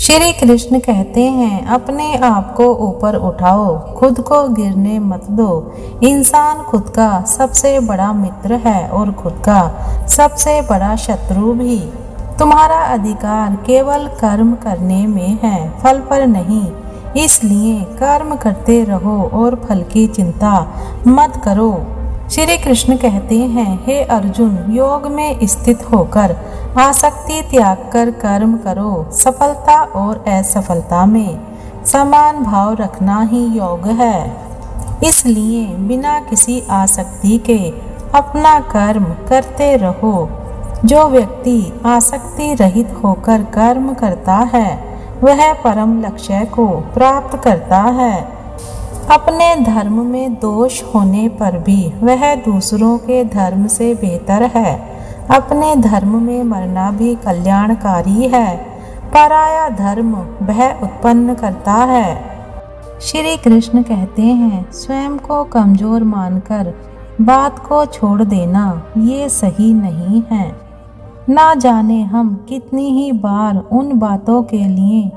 श्री कृष्ण कहते हैं, अपने आप को ऊपर उठाओ, खुद को गिरने मत दो। इंसान खुद का सबसे बड़ा मित्र है और खुद का सबसे बड़ा शत्रु भी। तुम्हारा अधिकार केवल कर्म करने में है, फल पर नहीं। इसलिए कर्म करते रहो और फल की चिंता मत करो। श्री कृष्ण कहते हैं, हे अर्जुन, योग में स्थित होकर आसक्ति त्याग कर कर्म करो। सफलता और असफलता में समान भाव रखना ही योग है। इसलिए बिना किसी आसक्ति के अपना कर्म करते रहो। जो व्यक्ति आसक्ति रहित होकर कर्म करता है वह परम लक्ष्य को प्राप्त करता है। अपने धर्म में दोष होने पर भी वह दूसरों के धर्म से बेहतर है। अपने धर्म में मरना भी कल्याणकारी है। पराया धर्म भय उत्पन्न करता है। श्री कृष्ण कहते हैं, स्वयं को कमजोर मानकर बात को छोड़ देना ये सही नहीं है। ना जाने हम कितनी ही बार उन बातों के लिए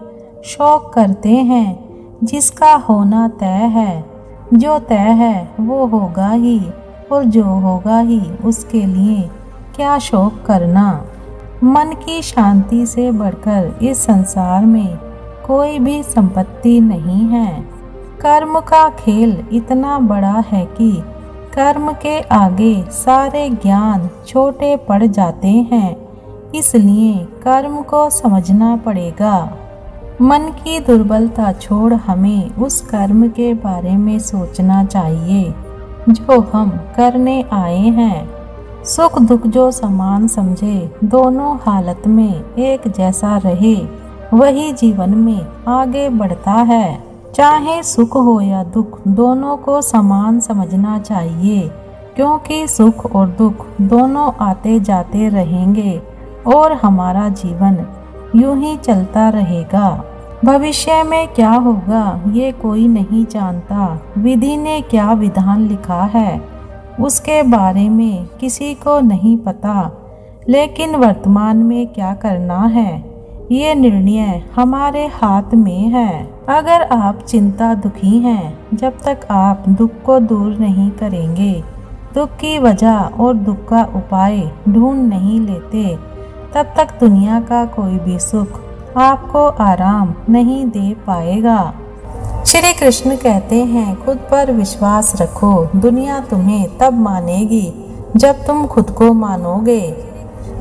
शोक करते हैं जिसका होना तय है। जो तय है वो होगा ही, और जो होगा ही उसके लिए क्या शोक करना। मन की शांति से बढ़कर इस संसार में कोई भी संपत्ति नहीं है। कर्म का खेल इतना बड़ा है कि कर्म के आगे सारे ज्ञान छोटे पड़ जाते हैं। इसलिए कर्म को समझना पड़ेगा। मन की दुर्बलता छोड़ हमें उस कर्म के बारे में सोचना चाहिए जो हम करने आए हैं। सुख दुख जो समान समझे, दोनों हालत में एक जैसा रहे, वही जीवन में आगे बढ़ता है। चाहे सुख हो या दुख, दोनों को समान समझना चाहिए, क्योंकि सुख और दुख दोनों आते जाते रहेंगे और हमारा जीवन यूं ही चलता रहेगा। भविष्य में क्या होगा ये कोई नहीं जानता। विधि ने क्या विधान लिखा है उसके बारे में किसी को नहीं पता। लेकिन वर्तमान में क्या करना है ये निर्णय हमारे हाथ में है। अगर आप चिंता दुखी हैं, जब तक आप दुख को दूर नहीं करेंगे, दुख की वजह और दुख का उपाय ढूंढ नहीं लेते, तब तक दुनिया का कोई भी सुख आपको आराम नहीं दे पाएगा। श्री कृष्ण कहते हैं, खुद पर विश्वास रखो। दुनिया तुम्हें तब मानेगी जब तुम खुद को मानोगे।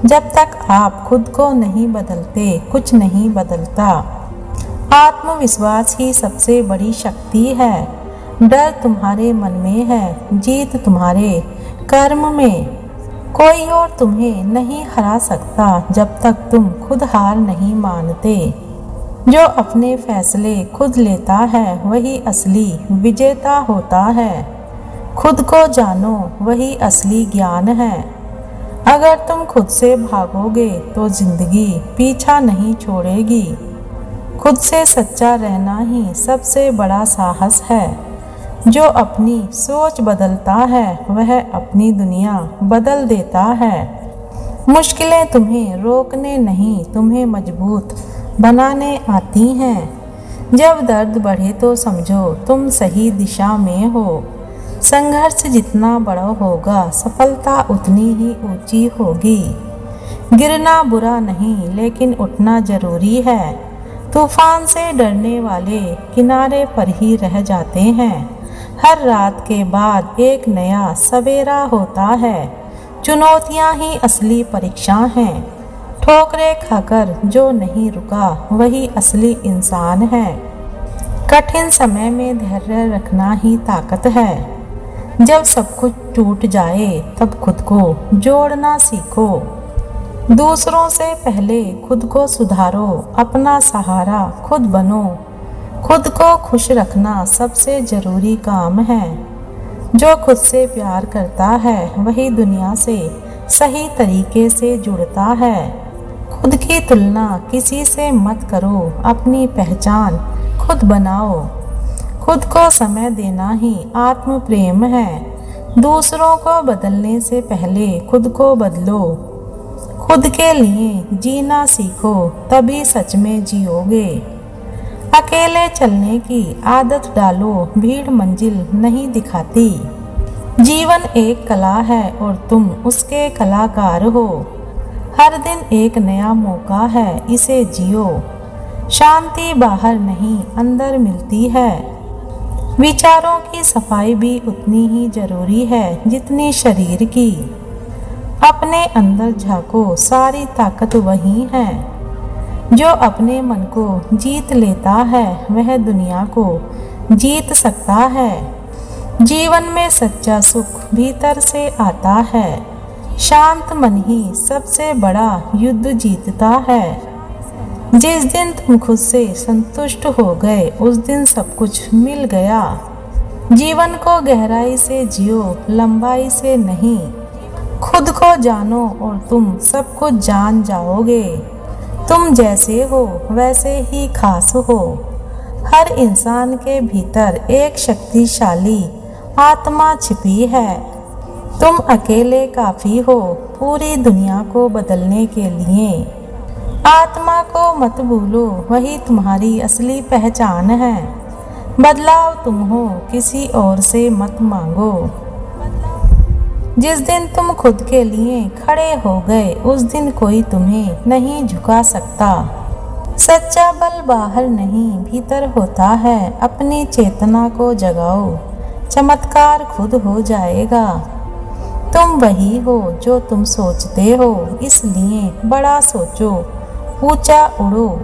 जब तक आप खुद को नहीं बदलते, कुछ नहीं बदलता। आत्मविश्वास ही सबसे बड़ी शक्ति है। डर तुम्हारे मन में है, जीत तुम्हारे कर्म में। कोई और तुम्हें नहीं हरा सकता जब तक तुम खुद हार नहीं मानते। जो अपने फैसले खुद लेता है वही असली विजेता होता है। खुद को जानो, वही असली ज्ञान है। अगर तुम खुद से भागोगे तो जिंदगी पीछा नहीं छोड़ेगी। खुद से सच्चा रहना ही सबसे बड़ा साहस है। जो अपनी सोच बदलता है वह अपनी दुनिया बदल देता है। मुश्किलें तुम्हें रोकने नहीं, तुम्हें मजबूत बनाने आती हैं। जब दर्द बढ़े तो समझो तुम सही दिशा में हो। संघर्ष जितना बड़ा होगा, सफलता उतनी ही ऊंची होगी। गिरना बुरा नहीं, लेकिन उठना जरूरी है। तूफान से डरने वाले किनारे पर ही रह जाते हैं। हर रात के बाद एक नया सवेरा होता है। चुनौतियां ही असली परीक्षा हैं। ठोकरें खाकर जो नहीं रुका वही असली इंसान है। कठिन समय में धैर्य रखना ही ताकत है। जब सब कुछ टूट जाए तब खुद को जोड़ना सीखो। दूसरों से पहले खुद को सुधारो। अपना सहारा खुद बनो। खुद को खुश रखना सबसे जरूरी काम है। जो खुद से प्यार करता है वही दुनिया से सही तरीके से जुड़ता है। खुद की तुलना किसी से मत करो। अपनी पहचान खुद बनाओ। खुद को समय देना ही आत्म प्रेम है। दूसरों को बदलने से पहले खुद को बदलो। खुद के लिए जीना सीखो, तभी सच में जियोगे। अकेले चलने की आदत डालो, भीड़ मंजिल नहीं दिखाती। जीवन एक कला है और तुम उसके कलाकार हो। हर दिन एक नया मौका है, इसे जियो। शांति बाहर नहीं अंदर मिलती है। विचारों की सफाई भी उतनी ही जरूरी है जितनी शरीर की। अपने अंदर झांको, सारी ताकत वही है। जो अपने मन को जीत लेता है वह दुनिया को जीत सकता है। जीवन में सच्चा सुख भीतर से आता है। शांत मन ही सबसे बड़ा युद्ध जीतता है। जिस दिन तुम खुद से संतुष्ट हो गए उस दिन सब कुछ मिल गया। जीवन को गहराई से जियो, लंबाई से नहीं। खुद को जानो और तुम सब कुछ जान जाओगे। तुम जैसे हो वैसे ही खास हो। हर इंसान के भीतर एक शक्तिशाली आत्मा छिपी है। तुम अकेले काफी हो पूरी दुनिया को बदलने के लिए। आत्मा को मत भूलो, वही तुम्हारी असली पहचान है। बदलाव तुम हो, किसी और से मत मांगो। जिस दिन तुम खुद के लिए खड़े हो गए उस दिन कोई तुम्हें नहीं झुका सकता। सच्चा बल बाहर नहीं भीतर होता है। अपनी चेतना को जगाओ, चमत्कार खुद हो जाएगा। तुम वही हो जो तुम सोचते हो, इसलिए बड़ा सोचो, ऊंचा उड़ो।